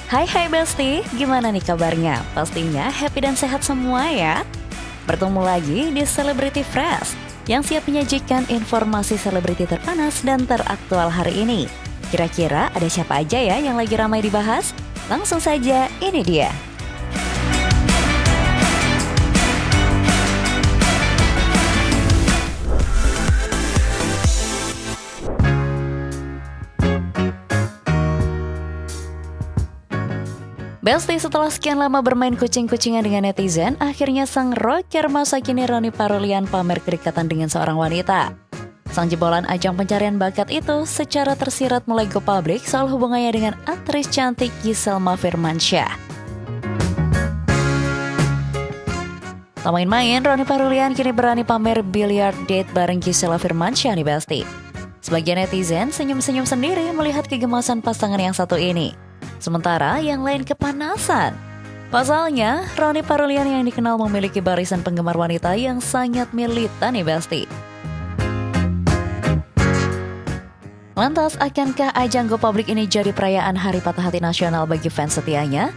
Hai Besti, gimana nih kabarnya? Pastinya happy dan sehat semua ya. Bertemu lagi di Celebrity Fresh yang siap menyajikan informasi selebriti terpanas dan teraktual hari ini. Kira-kira ada siapa aja ya yang lagi ramai dibahas? Langsung saja, ini dia. Besti, setelah sekian lama bermain kucing-kucingan dengan netizen, akhirnya sang rocker masa kini Ronny Parulian pamer kedekatan dengan seorang wanita. Sang jebolan ajang pencarian bakat itu secara tersirat mulai go publik soal hubungannya dengan aktris cantik Giselma Firmansyah. Tak main-main, Ronny Parulian kini berani pamer billiard date bareng Giselma Firmansyah nih Besti. Sebagian netizen senyum-senyum sendiri melihat kegemasan pasangan yang satu ini. Sementara yang lain kepanasan. Pasalnya, Ronny Parulian yang dikenal memiliki barisan penggemar wanita yang sangat militan nih Besti. Lantas, akankah ajang go public ini jadi perayaan Hari Patah Hati Nasional bagi fans setianya?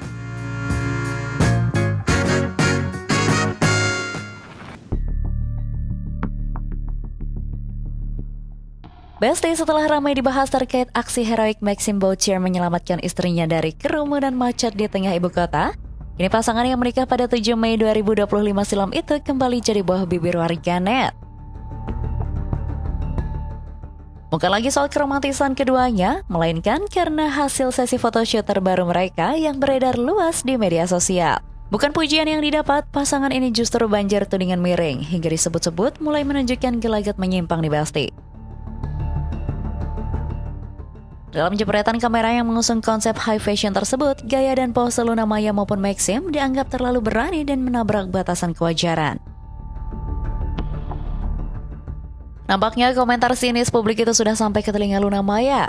Besti, setelah ramai dibahas terkait aksi heroik Maxim Bouchier menyelamatkan istrinya dari kerumunan macet di tengah ibu kota, kini pasangan yang menikah pada 7 Mei 2025 silam itu kembali jadi buah bibir warganet. Bukan lagi soal keromantisan keduanya, melainkan karena hasil sesi photoshoot terbaru mereka yang beredar luas di media sosial. Bukan pujian yang didapat, pasangan ini justru banjir tudingan miring, hingga disebut-sebut mulai menunjukkan gelagat menyimpang di Besti. Dalam jepretan kamera yang mengusung konsep high fashion tersebut, gaya dan pose Luna Maya maupun Maxim dianggap terlalu berani dan menabrak batasan kewajaran. Nampaknya komentar sinis publik itu sudah sampai ke telinga Luna Maya.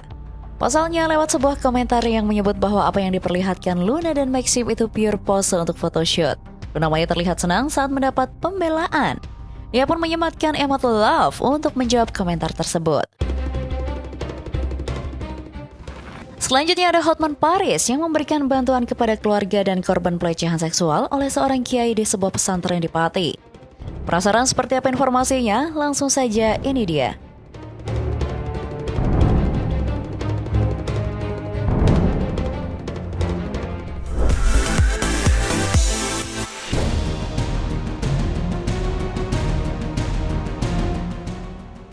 Pasalnya lewat sebuah komentar yang menyebut bahwa apa yang diperlihatkan Luna dan Maxim itu pure pose untuk photoshoot. Luna Maya terlihat senang saat mendapat pembelaan. Ia pun menyematkan emot love untuk menjawab komentar tersebut. Selanjutnya ada Hotman Paris yang memberikan bantuan kepada keluarga dan korban pelecehan seksual oleh seorang kiai di sebuah pesantren di Pati. Penasaran seperti apa informasinya? Langsung saja, ini dia.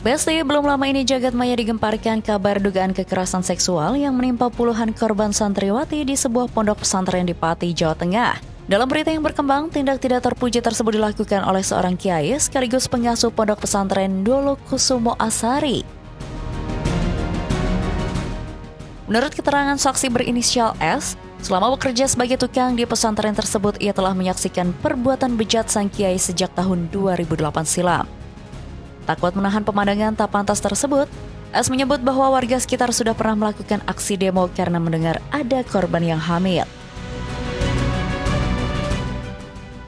Besti, belum lama ini jagat maya digemparkan kabar dugaan kekerasan seksual yang menimpa puluhan korban santriwati di sebuah pondok pesantren di Pati, Jawa Tengah. Dalam berita yang berkembang, tindak tidak terpuji tersebut dilakukan oleh seorang kiai sekaligus pengasuh pondok pesantren Dolo Kusumo Asari. Menurut keterangan saksi berinisial S, selama bekerja sebagai tukang di pesantren tersebut, ia telah menyaksikan perbuatan bejat sang kiai sejak tahun 2008 silam. Tak kuat menahan pemandangan tak pantas tersebut, S menyebut bahwa warga sekitar sudah pernah melakukan aksi demo karena mendengar ada korban yang hamil.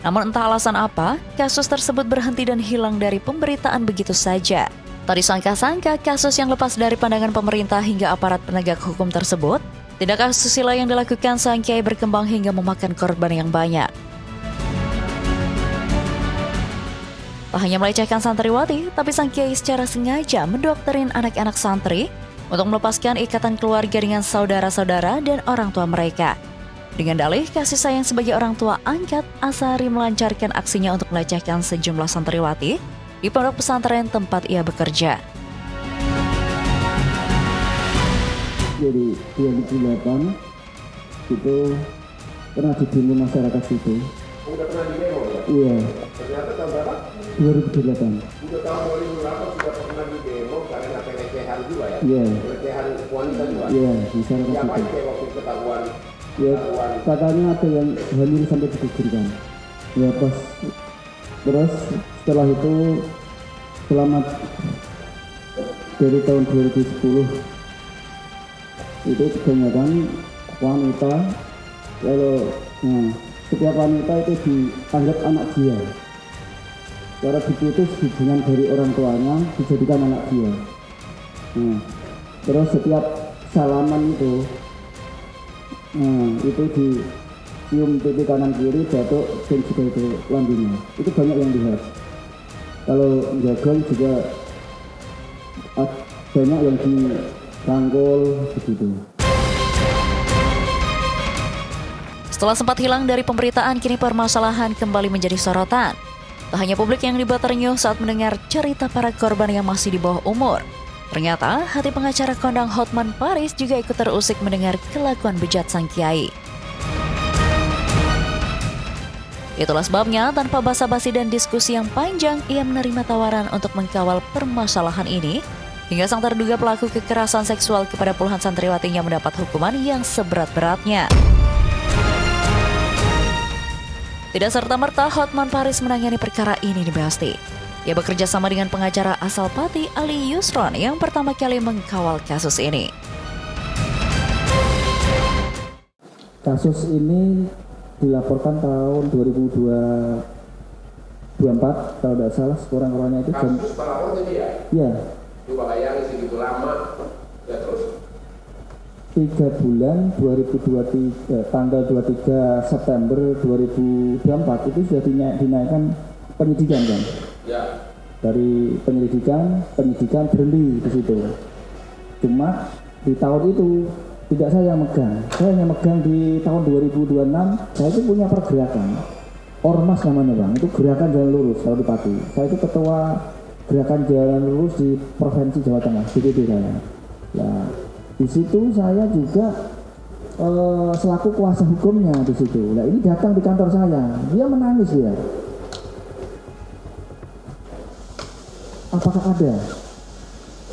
Namun entah alasan apa, kasus tersebut berhenti dan hilang dari pemberitaan begitu saja. Tak disangka-sangka kasus yang lepas dari pandangan pemerintah hingga aparat penegak hukum tersebut, tindak asusila yang dilakukan sang kiai berkembang hingga memakan korban yang banyak. Tak hanya melecehkan santriwati, tapi sang kiai secara sengaja mendoktrin anak-anak santri untuk melepaskan ikatan keluarga dengan saudara-saudara dan orang tua mereka. Dengan dalih kasih sayang sebagai orang tua angkat, Asari melancarkan aksinya untuk melecehkan sejumlah santriwati di pondok pesantren tempat ia bekerja. Jadi 2008 itu pernah di demo masyarakat itu. Udah pernah di demo ya? Iya. Ternyata tahun berapa? 2008. Udah tahun 2008 sudah pernah di demo karena pelecehan juga ya? Iya. Pelecehan wanita juga? Iya, masyarakat Siapa itu. aja waktu ketahuan? Ya, katanya ada yang hamil sampai digugurkan. Ya pas, terus setelah itu selama dari tahun 2010 itu kebanyakan wanita, lalu setiap wanita itu dianggap anak dia. Cara diputus hubungan dari orang tuanya dijadikan anak dia. Terus setiap salaman itu Nah, itu di cium pipi kanan kiri, batuk, dan juga itu lambungnya. Itu banyak yang lihat. Kalau gagal juga banyak yang dirangkul begitu. Setelah sempat hilang dari pemberitaan, kini permasalahan kembali menjadi sorotan. Tak hanya publik yang dibuat ternyuh saat mendengar cerita para korban yang masih di bawah umur. Ternyata, hati pengacara kondang Hotman Paris juga ikut terusik mendengar kelakuan bejat sang kiai. Itulah sebabnya, tanpa basa-basi dan diskusi yang panjang, ia menerima tawaran untuk mengkawal permasalahan ini, hingga sang terduga pelaku kekerasan seksual kepada puluhan santriwatinya mendapat hukuman yang seberat-beratnya. Tidak serta-merta Hotman Paris menangani perkara ini di Basti. Ia bekerja sama dengan pengacara asal Pati, Ali Yusron, yang pertama kali mengkawal kasus ini. Kasus ini dilaporkan tahun 2024, kalau tidak salah, kurang-kurangnya itu jam. Kasus pelapor tadi ya? Ya. Coba bayangin segitu lama, ya terus. 3 bulan 2023, tanggal 23 September 2024 itu sudah dinaikkan penyidikan kan? Ya. Dari penyidikan berhenti di situ. Cuma di tahun itu tidak saya yang megang. Saya yang megang di tahun 2026. Saya itu punya pergerakan. Ormas namanya bang. Itu gerakan jalan lurus kalau di Pati. Saya itu ketua gerakan jalan lurus di Provinsi Jawa Tengah. DPD saya. Nah, di situ saya juga selaku kuasa hukumnya di situ. Nah ini datang di kantor saya. Dia menangis dia. Apakah ada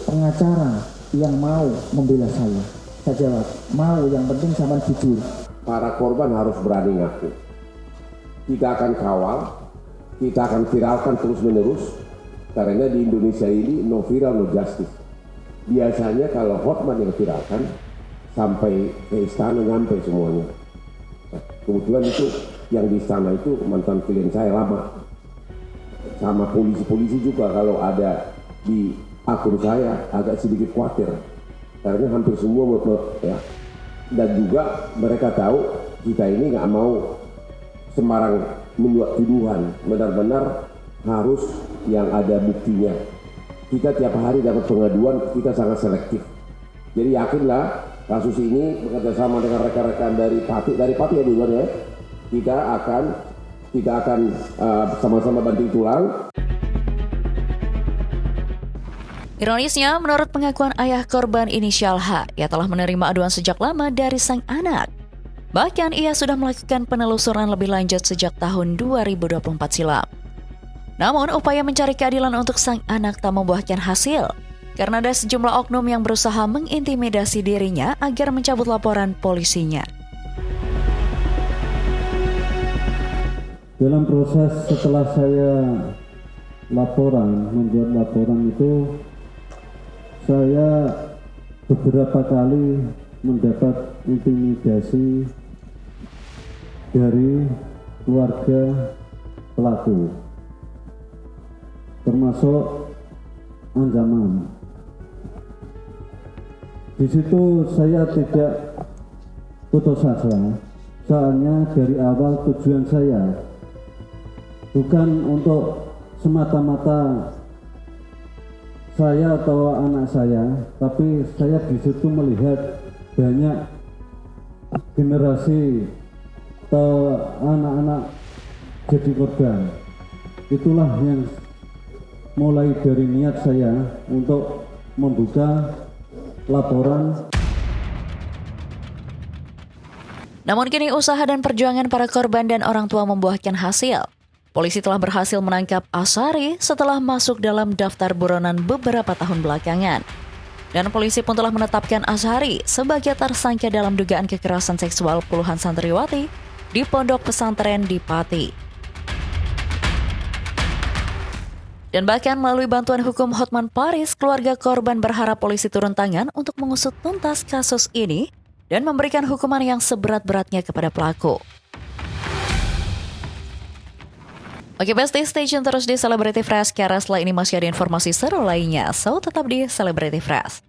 pengacara yang mau membela saya? Saya jawab, mau, yang penting sama jujur. Para korban harus berani ngaku. Kita akan kawal, kita akan viralkan terus-menerus, karena di Indonesia ini no viral, no justice. Biasanya kalau Hotman yang viralkan, sampai ke istana nyampe semuanya. Kebetulan itu yang di istana itu mantan klien saya lama. Sama polisi-polisi juga kalau ada di akun saya agak sedikit khawatir. Karena hampir semua ya. Dan juga mereka tahu kita ini nggak mau sembarang membuat tuduhan. Benar-benar harus yang ada buktinya. Kita tiap hari dapat pengaduan, kita sangat selektif. Jadi yakinlah kasus ini bekerjasama dengan rekan-rekan dari Pati ya duluan ya. Kita akan sama-sama banting tulang. Ironisnya, menurut pengakuan ayah korban inisial H, ia telah menerima aduan sejak lama dari sang anak. Bahkan ia sudah melakukan penelusuran lebih lanjut sejak tahun 2024 silam. Namun, upaya mencari keadilan untuk sang anak tak membuahkan hasil, karena ada sejumlah oknum yang berusaha mengintimidasi dirinya agar mencabut laporan polisinya. Dalam proses setelah saya membuat laporan itu, saya beberapa kali mendapat intimidasi dari keluarga pelaku, termasuk ancaman. Di situ saya tidak putus asa, soalnya dari awal tujuan saya bukan untuk semata-mata saya atau anak saya, tapi saya di situ melihat banyak generasi atau anak-anak jadi korban. Itulah yang mulai dari niat saya untuk membuka laporan. Namun kini usaha dan perjuangan para korban dan orang tua membuahkan hasil. Polisi telah berhasil menangkap Ashari setelah masuk dalam daftar buronan beberapa tahun belakangan. Dan polisi pun telah menetapkan Ashari sebagai tersangka dalam dugaan kekerasan seksual puluhan santriwati di pondok pesantren di Pati. Dan bahkan melalui bantuan hukum Hotman Paris, keluarga korban berharap polisi turun tangan untuk mengusut tuntas kasus ini dan memberikan hukuman yang seberat-beratnya kepada pelaku. Oke Besti, stay tune terus di Celebrity Fresh, karena setelah ini masih ada informasi seru lainnya, so tetap di Celebrity Fresh.